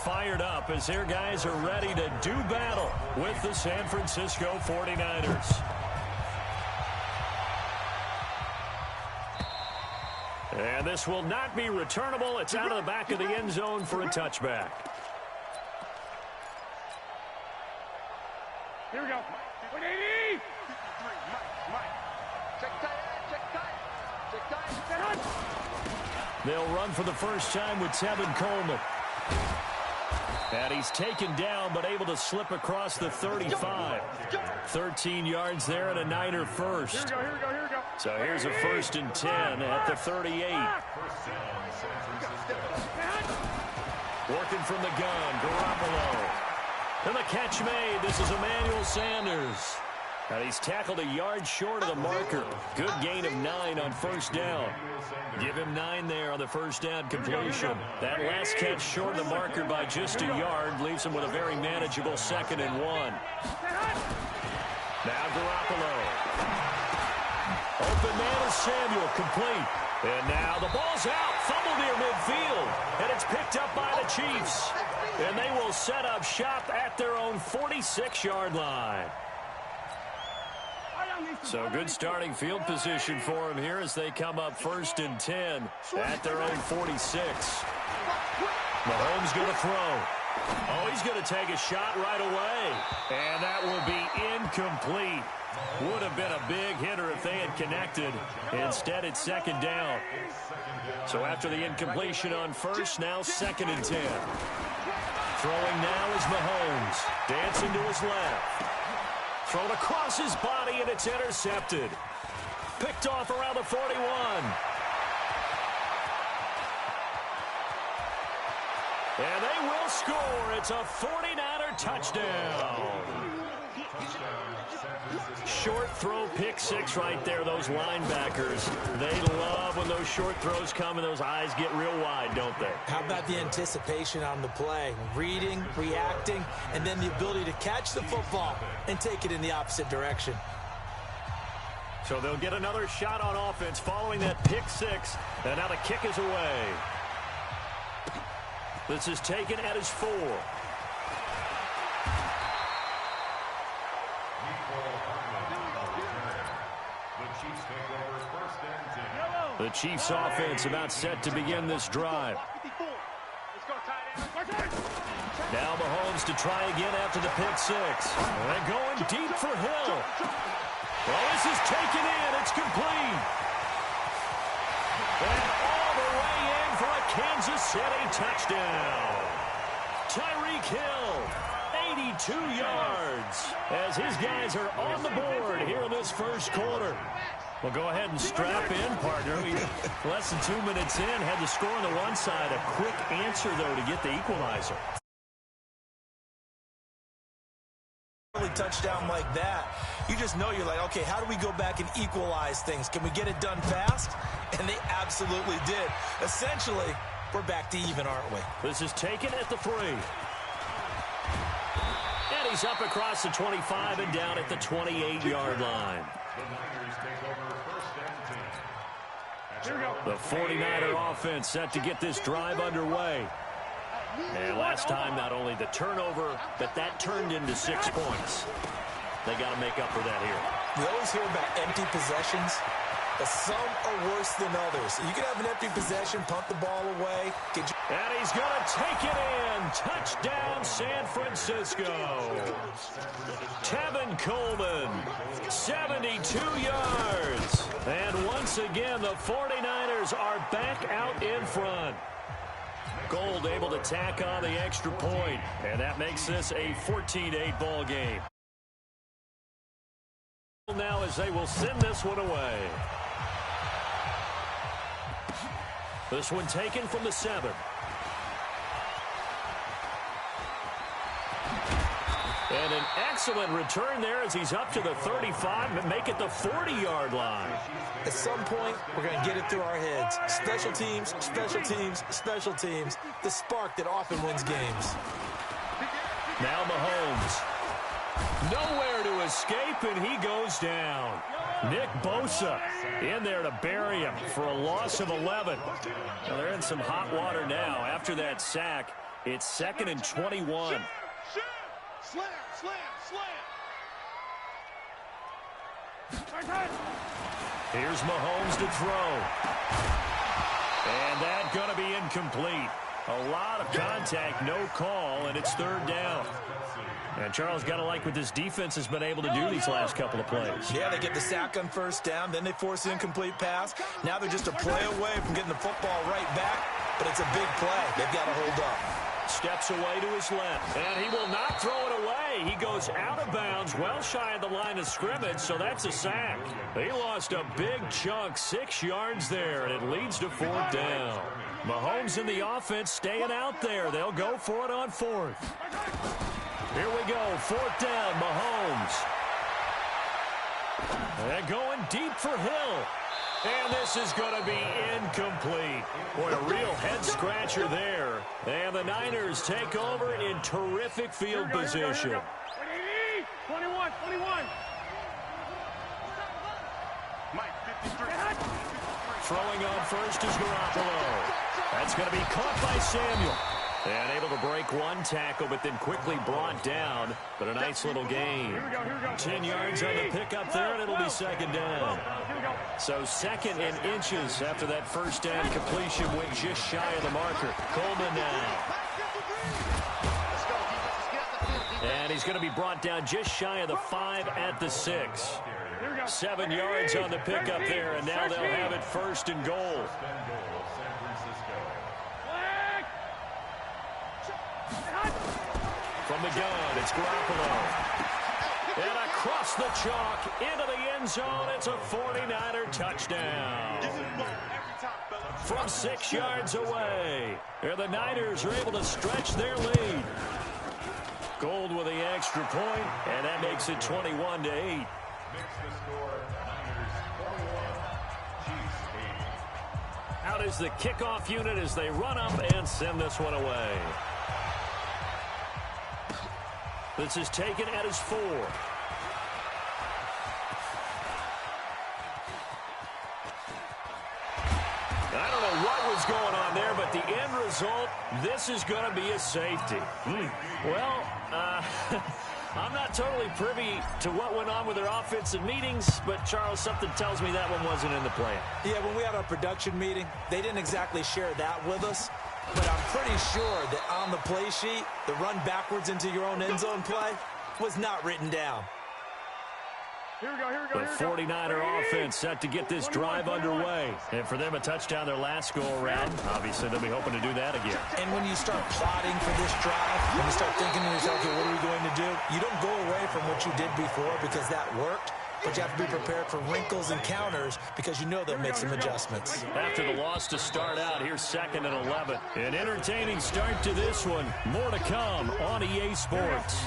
fired up as their guys are ready to do battle with the San Francisco 49ers. And this will not be returnable. It's out of the back of the end zone for a touchback. Here we go. 180. They'll run for the first time with Tevin Coleman. And he's taken down but able to slip across the 35. 13 yards there and a Niner first. Here we go. So here's a 1st and 10 at the 38. Working from the gun, Garoppolo. And the catch made. This is Emmanuel Sanders. And he's tackled a yard short of the marker. Good gain of 9 on first down. Give him 9 there on the first down completion. That last catch short of the marker by just a yard leaves him with a very manageable 2nd and 1. Now Garoppolo. Open man is Samuel, complete. And now the ball's out, fumble near midfield. And it's picked up by the Chiefs. And they will set up shop at their own 46-yard line. So good starting field position for him here as they come up 1st and 10 at their own 46. Mahomes going to throw. Oh, he's going to take a shot right away. And that will be incomplete. Would have been a big hitter if they had connected. Instead, it's 2nd down. So after the incompletion on first, now 2nd and 10. Throwing now is Mahomes. Dancing to his left. Thrown across his body, and it's intercepted. Picked off around the 41. And they will score. It's a 49er touchdown. Short throw, pick 6 right there, those linebackers. They love when those short throws come and those eyes get real wide, don't they? How about the anticipation on the play? Reading, reacting, and then the ability to catch the football and take it in the opposite direction. So they'll get another shot on offense following that pick 6, and now the kick is away. This is taken at his 4. The Chiefs offense about set to begin this drive. Now Mahomes to try again after the pick 6. And going deep for Hill. Well, this is taken in. It's complete. And all the way in for a Kansas City touchdown. Tyreek Hill, 82 yards, as his guys are on the board here in this first quarter. Well, go ahead and strap in, partner. Less than 2 minutes in, had the score on the one side. A quick answer, though, to get the equalizer. Touchdown like that, you just know you're like, okay, how do we go back and equalize things? Can we get it done fast? And they absolutely did. Essentially, we're back to even, aren't we? This is taken at the 3. And he's up across the 25 and down at the 28-yard line. The 49er offense set to get this drive underway. And last time, not only the turnover, but that turned into 6 points. They got to make up for that here. We always hear about empty possessions, but some are worse than others. You can have an empty possession, punt the ball away. And he's going to take it in. Touchdown, San Francisco. Tevin Coleman, 72 yards. And once again, the 49ers are back out in front. Gold able to tack on the extra point, and that makes this a 14-8 ball game. Now as they will send this one away. This one taken from the 7. And an excellent return there as he's up to the 35 and make it the 40-yard line. At some point, we're going to get it through our heads. Special teams, special teams, special teams. The spark that often wins games. Now Mahomes. Nowhere to escape, and he goes down. Nick Bosa in there to bury him for a loss of 11. Now they're in some hot water now after that sack. It's 2nd and 21. Slam, slam, slam. Here's Mahomes to throw. And that's going to be incomplete. A lot of contact, no call, and it's 3rd down. And Charles, got to like what this defense has been able to do these last couple of plays. Yeah, they get the sack on 1st down, then they force the incomplete pass. Now they're just a play away from getting the football right back, but it's a big play. They've got to hold up. Steps away to his left, and he will not throw it away. He goes out of bounds, well shy of the line of scrimmage, so that's a sack. He lost a big chunk, 6 yards there, and it leads to 4th down. Mahomes and the offense staying out there. They'll go for it on 4th. Here we go, 4th down, Mahomes. And going deep for Hill. And this is going to be incomplete. Boy, a real head-scratcher there. And the Niners take over in terrific field position. 21. Throwing on first is Garoppolo. That's going to be caught by Samuel. And able to break one tackle, but then quickly brought down. But a nice little gain. 10 yards on the pickup there, and it'll be 2nd down. So 2nd and inches after that 1st down completion went just shy of the marker. Coleman now. And he's going to be brought down just shy of the 5 at the 6. 7 yards on the pickup there, and now they'll have it 1st and goal. From the gun, it's Garoppolo. And across the chalk, into the end zone, it's a 49er touchdown. From 6 yards away, and the Niners are able to stretch their lead. Gold with the extra point, and that makes it 21-8. Out is the kickoff unit as they run up and send this one away. This is taken at his 4. I don't know what was going on there, but the end result, this is going to be a safety. Well, I'm not totally privy to what went on with their offensive meetings, but, Charles, something tells me that one wasn't in the plan. Yeah, when we had our production meeting, they didn't exactly share that with us. But I'm pretty sure that on the play sheet, the run backwards into your own end zone play was not written down. Here we go. The 49er offense set to get this drive underway. And for them, a touchdown their last go-around. Obviously, they'll be hoping to do that again. And when you start plotting for this drive, when you start thinking to yourself, okay, what are we going to do? You don't go away from what you did before because that worked. But you have to be prepared for wrinkles and counters because you know they'll make some adjustments. After the loss to start out, here's 2nd and 11. An entertaining start to this one. More to come on EA Sports.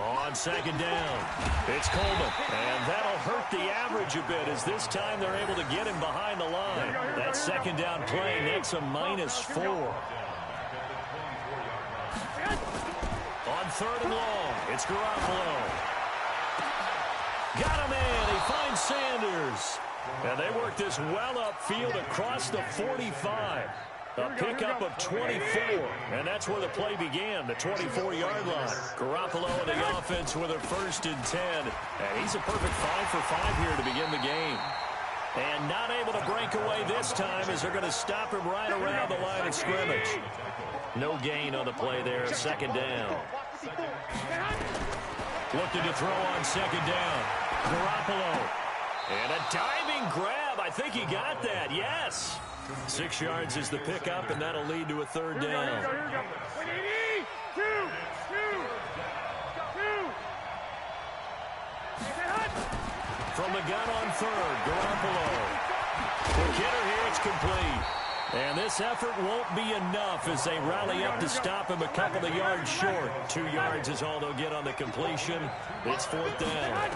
On 2nd down, it's Coleman. And that'll hurt the average a bit as this time they're able to get him behind the line. That 2nd down play, that's a -4. On 3rd and long, it's Garoppolo. Got him in. He finds Sanders. And they work this well upfield across the 45. A pickup of 24. And that's where the play began, the 24-yard line. Garoppolo and the offense with a 1st and 10. And he's a perfect 5 for 5 here to begin the game. And not able to break away this time as they're going to stop him right around the line of scrimmage. No gain on the play there, 2nd down. Looking to throw on 2nd down. Garoppolo. And a diving grab. I think he got that, yes. 6 yards is the pickup, and that'll lead to a 3rd down. From the gun on 3rd, Garoppolo. The hitter here, it's complete. And this effort won't be enough as they rally up to stop him a couple of yards short. 2 yards is all they'll get on the completion. It's 4th down.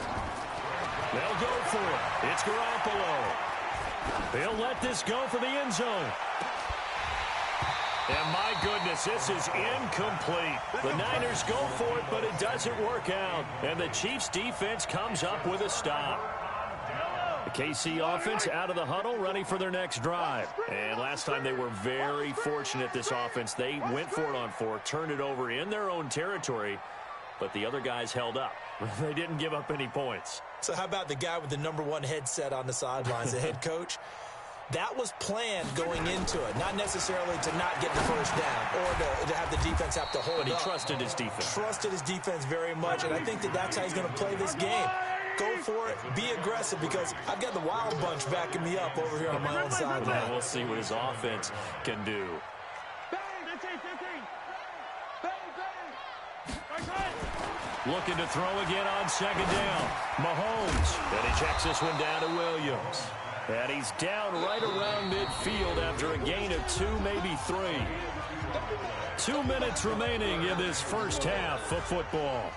They'll go for it. It's Garoppolo. They'll let this go for the end zone. And my goodness, this is incomplete. The Niners go for it, but it doesn't work out. And the Chiefs defense comes up with a stop. The KC offense out of the huddle, ready for their next drive. And last time they were very fortunate, this offense. They went for it on 4, turned it over in their own territory, but the other guys held up. They didn't give up any points. So how about the guy with the #1 headset on the sidelines, the head coach? That was planned going into it, not necessarily to not get the first down or to have the defense have to hold up. But he trusted his defense. Trusted his defense very much, and I think that's how he's going to play this game. Go for it, be aggressive, because I've got the wild bunch backing me up over here on my own sideline. We'll see what his offense can do. Looking to throw again on second down. Mahomes. And he checks this one down to Williams. And he's down right around midfield after a gain of 2, maybe 3. 2 minutes remaining in this first half of football.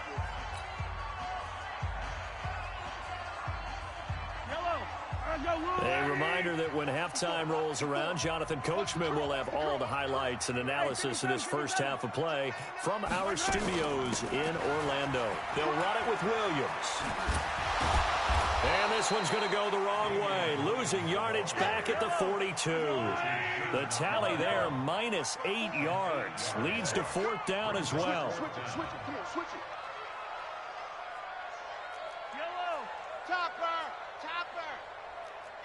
A reminder that when halftime rolls around, Jonathan Coachman will have all the highlights and analysis of this first half of play from our studios in Orlando. They'll run it with Williams. And this one's going to go the wrong way, losing yardage back at the 42. The tally there, -8 yards. Leads to 4th down as well. Switch it. Yellow. Chopper.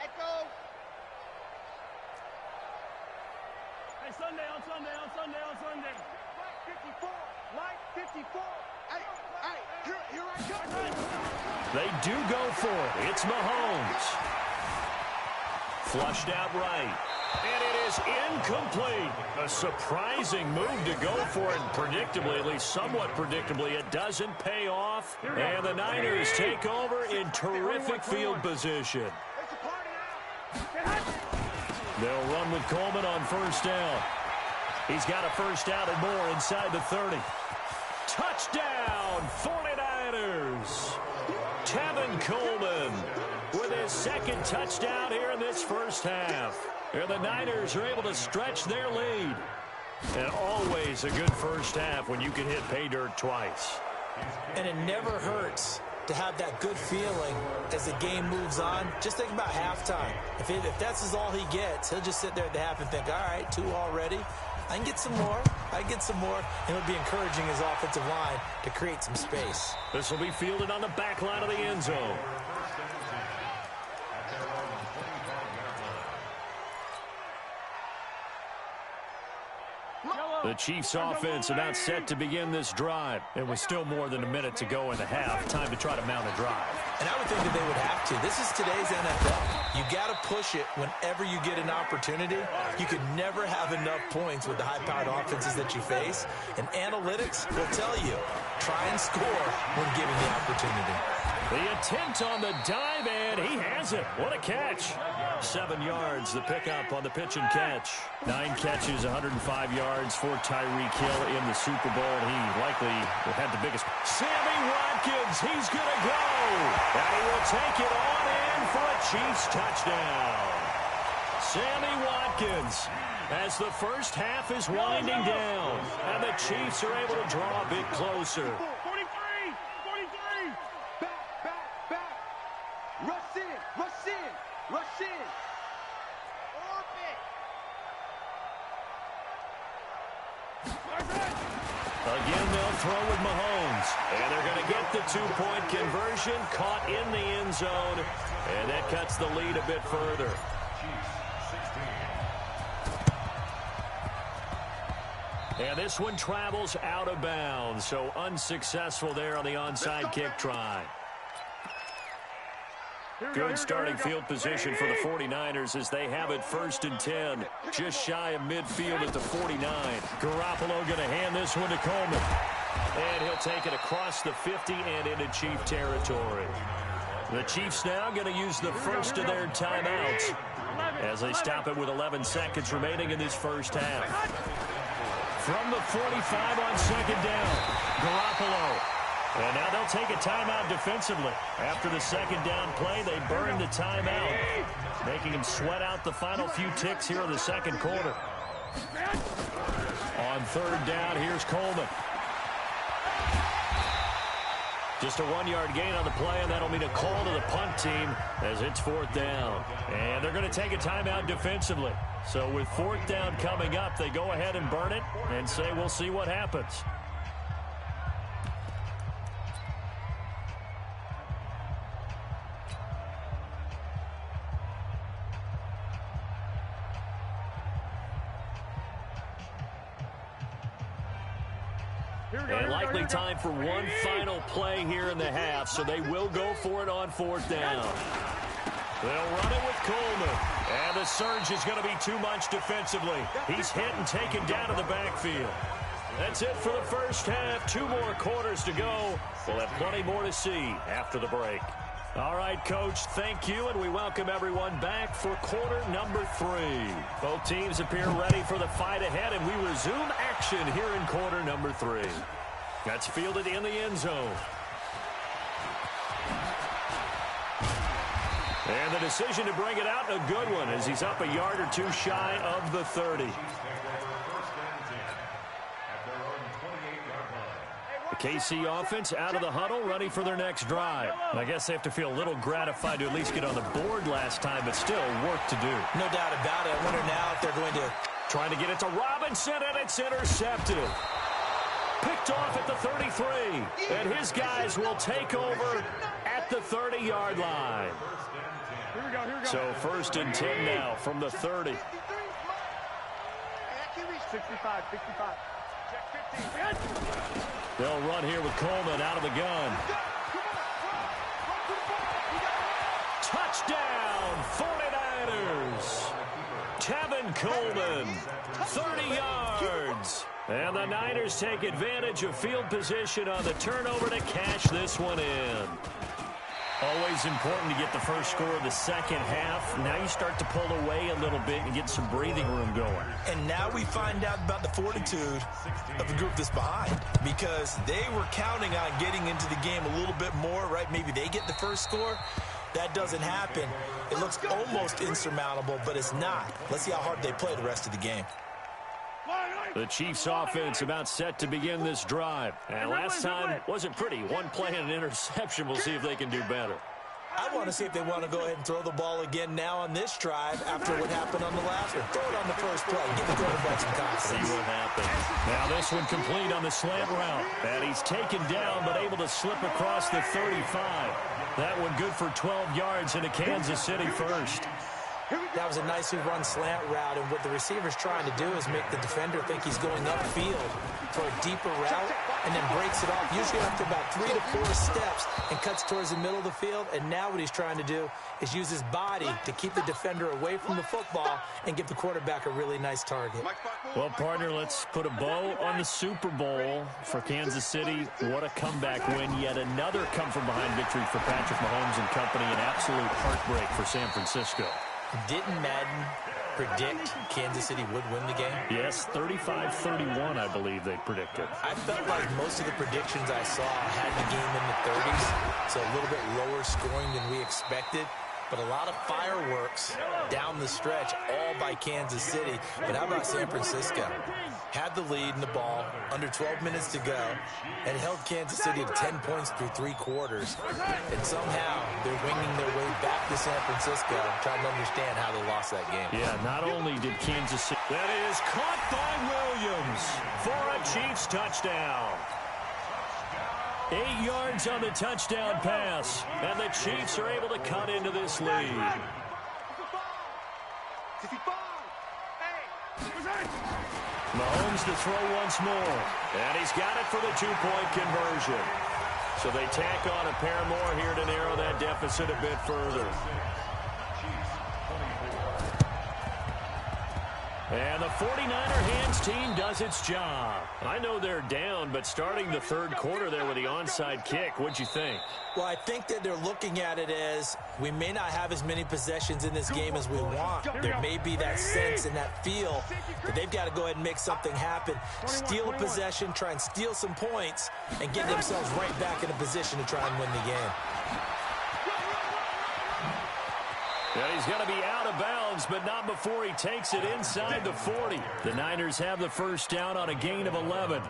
Echo. Hey, Sunday. Light 54. Hey, here I come. They do go for it. It's Mahomes. Flushed out right. And it is incomplete. A surprising move to go for it. Predictably, at least somewhat predictably, it doesn't pay off. And the Niners take over in terrific field position. They'll run with Coleman on first down. He's got a first down and more inside the 30. Touchdown, 49ers. Tevin Coleman with his second touchdown here in this first half. And the Niners are able to stretch their lead. And always a good first half when you can hit pay dirt twice. And it never hurts to have that good feeling as the game moves on. Just think about halftime. If that's all he gets, he'll just sit there at the half and think, all right, 2 already. I can get some more. And it'll be encouraging his offensive line to create some space. This will be fielded on the back line of the end zone. The Chiefs offense about set to begin this drive. And with still more than a minute to go in the half, time to try to mount a drive. And I would think that they would have to. This is today's NFL. You got to push it whenever you get an opportunity. You could never have enough points with the high-powered offenses that you face. And analytics will tell you, try and score when given the opportunity. The attempt on the dive, and he has it. What a catch. 7 yards, the pickup on the pitch and catch. 9 catches, 105 yards for Tyreek Hill in the Super Bowl. He likely had the biggest. Sammy Watkins, he's going to go. And he will take it on in for a Chiefs touchdown. Sammy Watkins, as the first half is winding down. And the Chiefs are able to draw a bit closer. 43. Back. Rush in. Again, they'll throw with Mahomes. And they're going to get the 2-point conversion, caught in the end zone. And that cuts the lead a bit further. And this one travels out of bounds. So unsuccessful there on the onside kick try. Good starting field position for the 49ers as they have it 1st and 10. Just shy of midfield at the 49. Garoppolo going to hand this one to Coleman. And he'll take it across the 50 and into Chief territory. The Chiefs now going to use the first of their timeouts as they stop it with 11 seconds remaining in this first half. From the 45 on second down, Garoppolo. And now they'll take a timeout defensively. After the second down play, they burn the timeout, making him sweat out the final few ticks here in the second quarter. On third down, here's Coleman. Just a 1-yard gain on the play, and that'll mean a call to the punt team as it's 4th down. And they're going to take a timeout defensively. So with 4th down coming up, they go ahead and burn it and say we'll see what happens. And likely time for one final play here in the half, so they will go for it on 4th down. They'll run it with Coleman. And the surge is going to be too much defensively. He's hit and taken down to the backfield. That's it for the first half. 2 more quarters to go. We'll have plenty more to see after the break. All right, Coach, thank you, and we welcome everyone back for quarter number 3. Both teams appear ready for the fight ahead, and we resume action here in quarter number 3. That's fielded in the end zone. And the decision to bring it out, a good one, as he's up a yard or 2 shy of the 30. The KC offense out of the huddle, ready for their next drive. I guess they have to feel a little gratified to at least get on the board last time, but still work to do. No doubt about it. I wonder now if they're going to... Trying to get it to Robinson, and it's intercepted. Picked off at the 33, and his guys will take over at the 30-yard line. Here we go. So 1st and 10 now from the 30. 65. Check 15. They'll run here with Coleman out of the gun. Touchdown, 49ers. Tevin Coleman, 30 yards. And the Niners take advantage of field position on the turnover to cash this one in. Always important to get the first score of the second half. Now you start to pull away a little bit and get some breathing room going. And now we find out about the fortitude of the group that's behind, because they were counting on getting into the game a little bit more, right? Maybe they get the first score. That doesn't happen. It looks almost insurmountable, but it's not. Let's see how hard they play the rest of the game. The Chiefs offense about set to begin this drive. And last time wasn't pretty. One play and an interception. We'll see if they can do better. I want to see if they want to go ahead and throw the ball again now on this drive after what happened on the last one. Throw it on the first play. Give the quarterback some confidence. See what happens. Now this one complete on the slant route. And he's taken down but able to slip across the 35. That one good for 12 yards into Kansas City first. That was a nicely run slant route, and what the receiver's trying to do is make the defender think he's going upfield for a deeper route and then breaks it off, usually after about 3 to 4 steps, and cuts towards the middle of the field. And now what he's trying to do is use his body to keep the defender away from the football and give the quarterback a really nice target. Well, partner, let's put a bow on the Super Bowl for Kansas City. What a comeback win. Yet another come-from-behind victory for Patrick Mahomes and company. An absolute heartbreak for San Francisco. Didn't Madden predict Kansas City would win the game? Yes, 35-31, I believe they predicted. I felt like most of the predictions I saw had the game in the 30s, so a little bit lower scoring than we expected. But a lot of fireworks down the stretch, all by Kansas City. But how about San Francisco? Had the lead in the ball, under 12 minutes to go, and held Kansas City to 10 points through 3 quarters. And somehow they're winging their way back to San Francisco, trying to understand how they lost that game. Yeah, not only did Kansas City... That is caught by Williams for a Chiefs touchdown. 8 yards on the touchdown pass, and the Chiefs are able to cut into this lead. Mahomes to throw once more, and he's got it for the 2-point conversion. So they tack on a pair more here to narrow that deficit a bit further. And the 49er hands team does its job. I know they're down, but starting the third quarter there with the onside kick, what'd you think? Well, I think that they're looking at it as we may not have as many possessions in this game as we want. There may be that sense and that feel that they've got to go ahead and make something happen. Steal a possession, try and steal some points, and get themselves right back in a position to try and win the game. And he's going to be out of bounds, but not before he takes it inside the 40. The Niners have the first down on a gain of 11.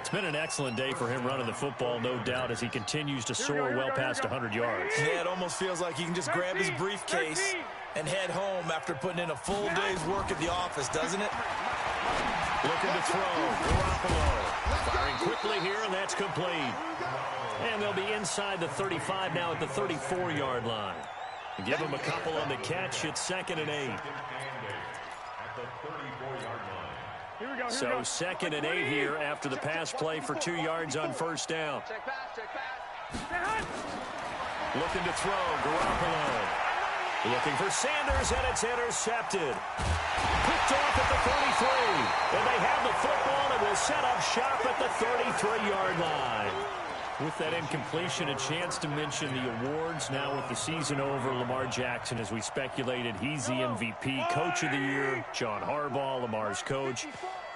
It's been an excellent day for him running the football, no doubt, as he continues to soar well past 100 yards. Yeah, it almost feels like he can just grab his briefcase and head home after putting in a full day's work at the office, doesn't it? Looking to throw. Garoppolo firing quickly here, and that's complete. And they'll be inside the 35 now at the 34-yard line. Give him a couple on the catch. It's 2nd and 8. So 2nd and 8 here after the pass play for 2 yards on first down. Looking to throw. Garoppolo. Looking for Sanders, and it's intercepted. Picked off at the 33. And they have the football and will set up shop at the 33-yard line. With that incompletion, a chance to mention the awards. Now with the season over, Lamar Jackson, as we speculated, he's the MVP, Coach of the Year. John Harbaugh, Lamar's coach.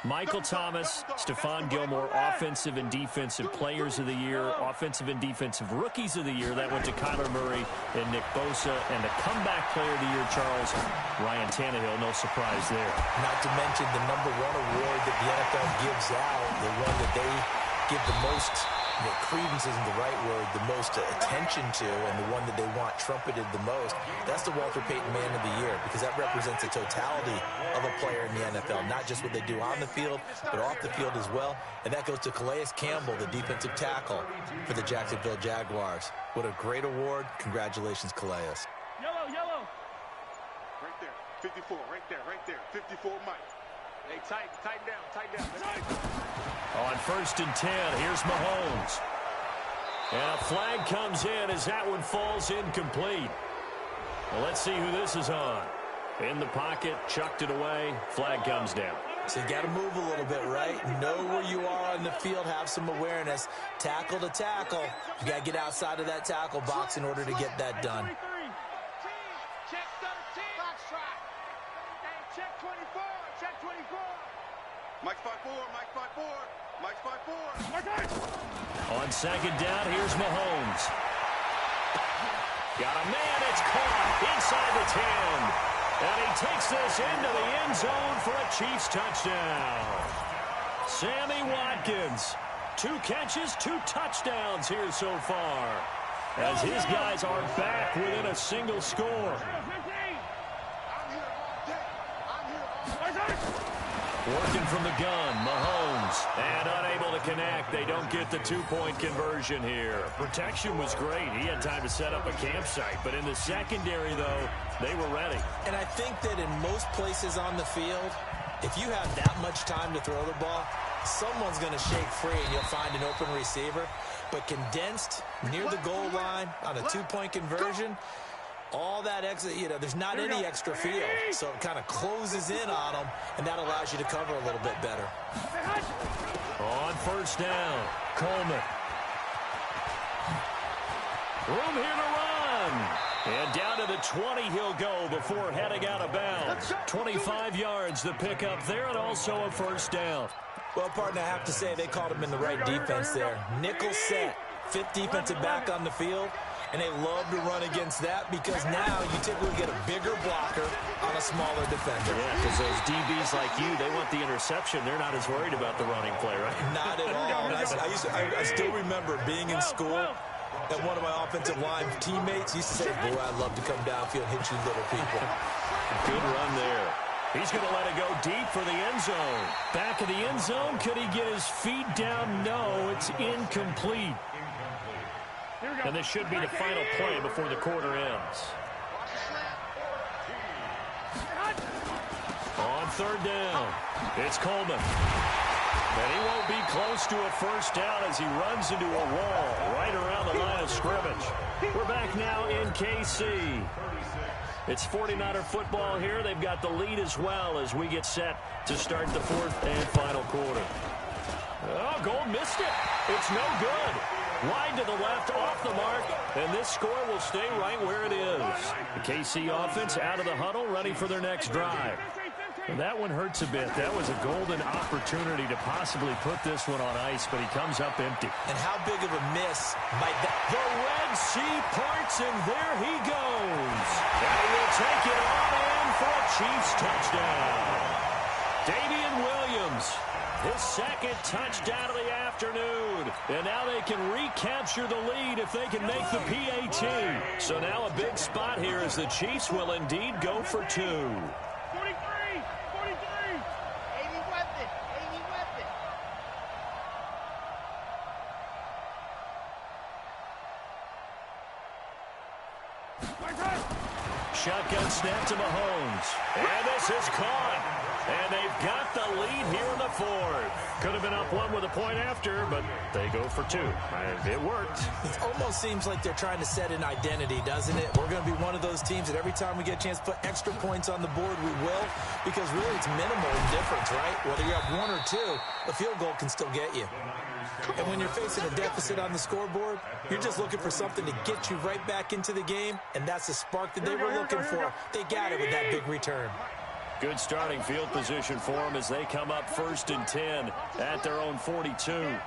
Michael Thomas, Stephon Gilmore, Offensive and Defensive Players of the Year, Offensive and Defensive Rookies of the Year. That went to Kyler Murray and Nick Bosa. And the Comeback Player of the Year, Charles, Ryan Tannehill. No surprise there. Not to mention the #1 award that the NFL gives out, the one that they give the most, credence isn't the right word, the most attention to, and the one that they want trumpeted the most. That's the Walter Payton Man of the Year, because that represents the totality of a player in the NFL, not just what they do on the field, but off the field as well. And that goes to Calais Campbell, the defensive tackle for the Jacksonville Jaguars. What a great award. Congratulations, Calais. Yellow, yellow. Right there. 54, right there. 54, Mike. Hey, tighten down. On 1st and 10, here's Mahomes. And a flag comes in as that one falls incomplete. Well, let's see who this is on. In the pocket, chucked it away, flag comes down. So you got to move a little bit, right? Know where you are on the field, have some awareness. Tackle to tackle. You got to get outside of that tackle box in order to get that done. Check 13. Box track. Check 24. Check 24. Mike 5-4. Mike 5-4. On 2nd down, here's Mahomes. Got a man, it's caught inside the 10. And he takes this into the end zone for a Chiefs touchdown. Sammy Watkins, 2 catches, 2 touchdowns here so far, as his guys are back within a single score. Working from the gun, Mahomes, and unable to connect. They don't get the 2-point conversion here. Protection was great. He had time to set up a campsite, but in the secondary, though, they were ready. And I think that in most places on the field, if you have that much time to throw the ball, someone's going to shake free and you'll find an open receiver. But condensed near the goal line on a 2-point conversion, all that extra, there's not any extra field. So it kind of closes in on them, and that allows you to cover a little bit better. On 1st down, Coleman. Room here to run. And down to the 20 he'll go before heading out of bounds. 25 yards the pickup there, and also a 1st down. Well, partner, I have to say they called him in the right defense there. Nickel set, 5th defensive back on the field. And they love to run against that because now you typically get a bigger blocker on a smaller defender. Yeah, because those DBs like you, they want the interception. They're not as worried about the running play, right? Not at all. I still remember being in school, and one of my offensive line teammates used to say, boy, I'd love to come downfield and hit you little people. Good run there. He's going to let it go deep for the end zone. Back of the end zone. Could he get his feet down? No, it's incomplete. And this should be the final play before the quarter ends. On 3rd down, it's Coleman. And he won't be close to a 1st down as he runs into a wall right around the line of scrimmage. We're back now in KC. It's 49er football here. They've got the lead as well as we get set to start the 4th and final quarter. Oh, Gold missed it. It's no good. Wide to the left, off the mark, and this score will stay right where it is. The KC offense out of the huddle, ready for their next drive. And that one hurts a bit. That was a golden opportunity to possibly put this one on ice, but he comes up empty. And how big of a miss might that... The Red Sea parts, and there he goes. And he will take it on in for a Chiefs touchdown. Damian Williams, his second touchdown of the afternoon. And now they can recapture the lead if they can make the PAT. So now a big spot here as the Chiefs will indeed go for 2. 43, 43. 80 weapon, 80 weapon. Shotgun snap to Mahomes. And this is caught. And they've got the lead here in the fourth. Could have been up 1 with a point after, but they go for 2. And it worked. It almost seems like they're trying to set an identity, doesn't it? We're going to be one of those teams that every time we get a chance to put extra points on the board, we will. Because really it's minimal in difference, right? Whether you have 1 or 2, a field goal can still get you. And when you're facing a deficit on the scoreboard, you're just looking for something to get you right back into the game, and that's the spark that they were looking for. They got it with that big return. Good starting field position for them as they come up 1st and 10 at their own 42. And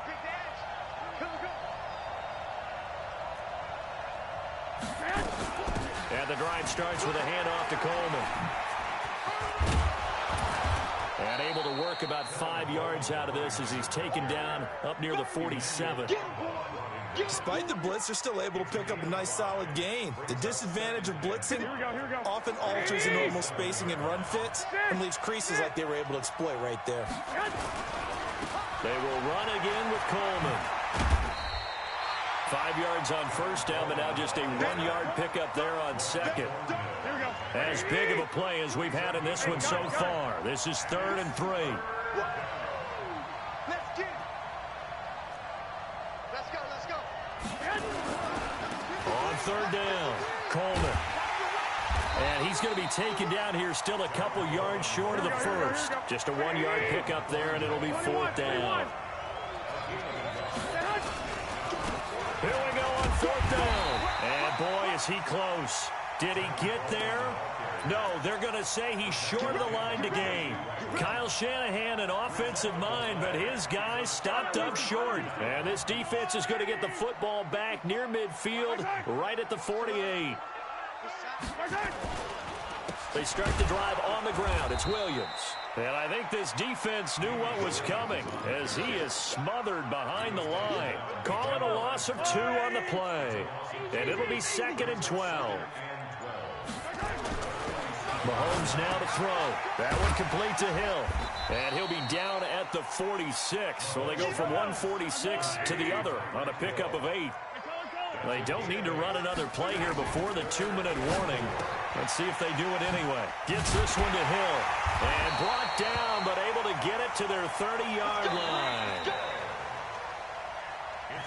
the drive starts with a handoff to Coleman. And able to work about 5 yards out of this as he's taken down up near the 47. Despite the blitz, they're still able to pick up a nice solid gain. The disadvantage of blitzing often alters the normal spacing and run fits and leaves creases like they were able to exploit right there. They will run again with Coleman. 5 yards on 1st down, but now just a 1-yard pickup there on 2nd. As big of a play as we've had in this one so far. This is 3rd and 3. On 3rd down, Coleman. And he's going to be taken down here still a couple yards short of the 1st. Just a 1-yard pickup there, and it'll be 4th down. Here we go on 4th down. And boy, is he close. Did he get there? No, they're going to say he's short of the line to gain. Kyle Shanahan, an offensive mind, but his guys stopped up short. And this defense is going to get the football back near midfield, right at the 48. They start the drive on the ground. It's Williams. And I think this defense knew what was coming as he is smothered behind the line. Calling a loss of 2 on the play. And it'll be 2nd and 12. Mahomes now to throw. That one complete to Hill. And he'll be down at the 46. So they go from 146 to the other on a pickup of 8. They don't need to run another play here before the 2-minute warning. Let's see if they do it anyway. Gets this one to Hill. And brought down, but able to get it to their 30-yard line.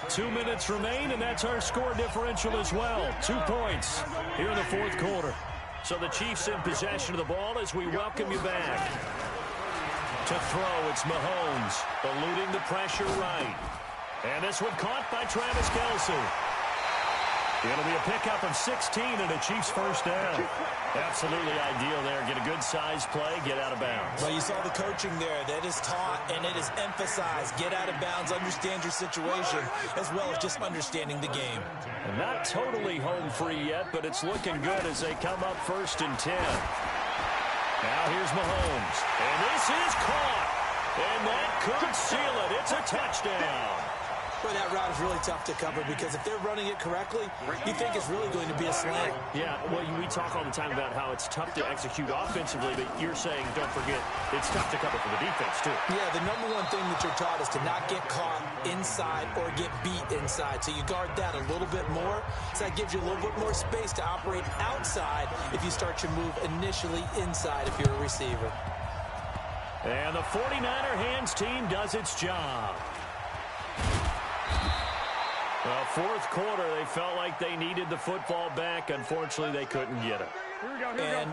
2 minutes remain, and that's our score differential as well. 2 points here in the 4th quarter. So the Chiefs in possession of the ball as we welcome you back. To throw, it's Mahomes, eluding the pressure right. And this one caught by Travis Kelce. It'll be a pickup of 16 and a Chiefs 1st down. Absolutely ideal there. Get a good size play, get out of bounds. Well, you saw the coaching there. That is taught and it is emphasized. Get out of bounds, understand your situation, as well as just understanding the game. And not totally home free yet, but it's looking good as they come up 1st and 10. Now here's Mahomes. And this is caught. And that could seal it. It's a touchdown. Boy, that route is really tough to cover because if they're running it correctly, you think it's really going to be a slant. Yeah, well, we talk all the time about how it's tough to execute offensively, but you're saying, don't forget, it's tough to cover for the defense, too. Yeah, the number one thing that you're taught is to not get caught inside or get beat inside. So you guard that a little bit more. So that gives you a little bit more space to operate outside if you start your move initially inside if you're a receiver. And the 49er hands team does its job. Well, 4th quarter, they felt like they needed the football back. Unfortunately, they couldn't get it. And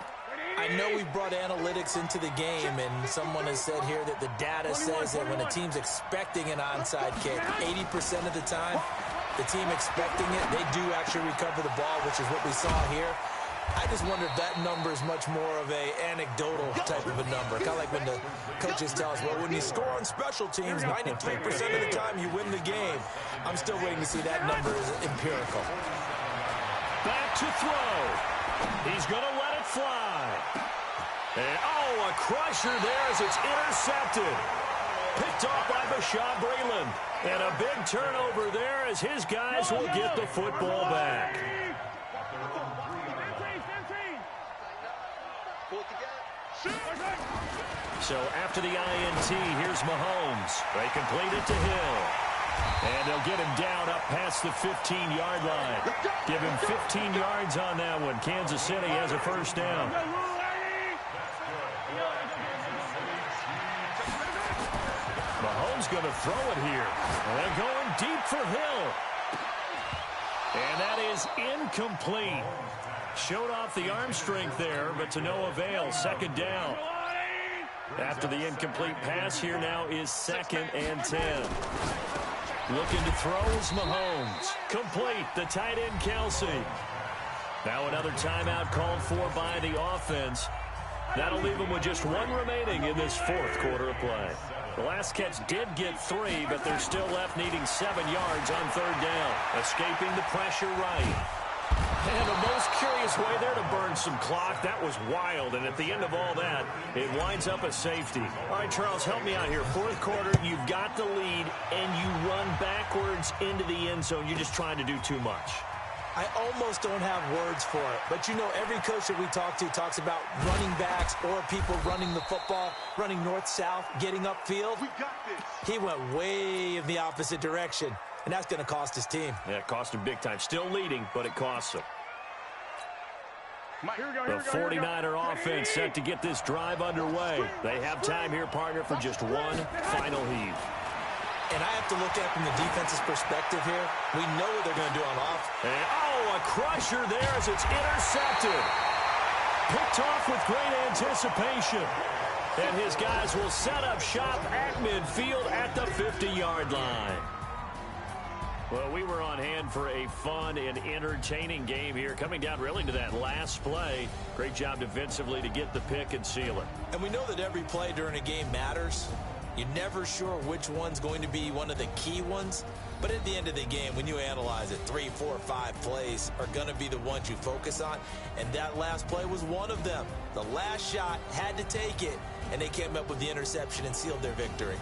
I know we brought analytics into the game, and someone has said here that the data says that when a team's expecting an onside kick, 80% of the time, the team expecting it, they do actually recover the ball, which is what we saw here. I just wonder if that number is much more of a anecdotal type of a number. Kind of like when the coaches tell us, well, when you score on special teams, 93% of the time you win the game. I'm still waiting to see that number is empirical. Back to throw. He's going to let it fly. And, oh, a a crusher there as it's intercepted. Picked off by Bashaud Breeland. And a big turnover there as his guys will get the football back. So after the INT, here's Mahomes. They complete it to Hill. And they'll get him down up past the 15-yard line. Give him 15 yards on that one. Kansas City has a first down. Mahomes going to throw it here. They're going deep for Hill. And that is incomplete. Showed off the arm strength there, but to no avail. Second down. After the incomplete pass, here now is 2nd and 10. Looking to throw is Mahomes. Complete. The tight end, Kelsey. Now another timeout called for by the offense. That'll leave them with just one remaining in this fourth quarter of play. The last catch did get 3, but they're still left needing 7 yards on third down. Escaping the pressure right. And the most curious way there to burn some clock. That was wild, and at the end of all that, it winds up a safety. All right, Charles, help me out here. Fourth quarter, you've got the lead, and you run backwards into the end zone. You're just trying to do too much. I almost don't have words for it. But, you know, every coach that we talk to talks about running backs or people running the football, running north-south, getting upfield. We got this. He went way in the opposite direction, and that's going to cost his team. Yeah, it cost him big time. Still leading, but it costs him. The 49er offense set to get this drive underway. They have time here, partner, for just one final heave. And I have to look at it from the defense's perspective here. We know what they're going to do on off. And, a crusher there as it's intercepted. Picked off with great anticipation. And his guys will set up shop at midfield at the 50-yard line. Well, we were on hand for a fun and entertaining game here, coming down really to that last play. Great job defensively to get the pick and seal it. And we know that every play during a game matters. You're never sure which one's going to be one of the key ones. But at the end of the game, when you analyze it, 3, 4, 5 plays are going to be the ones you focus on. And that last play was one of them. The last shot had to take it, and they came up with the interception and sealed their victory.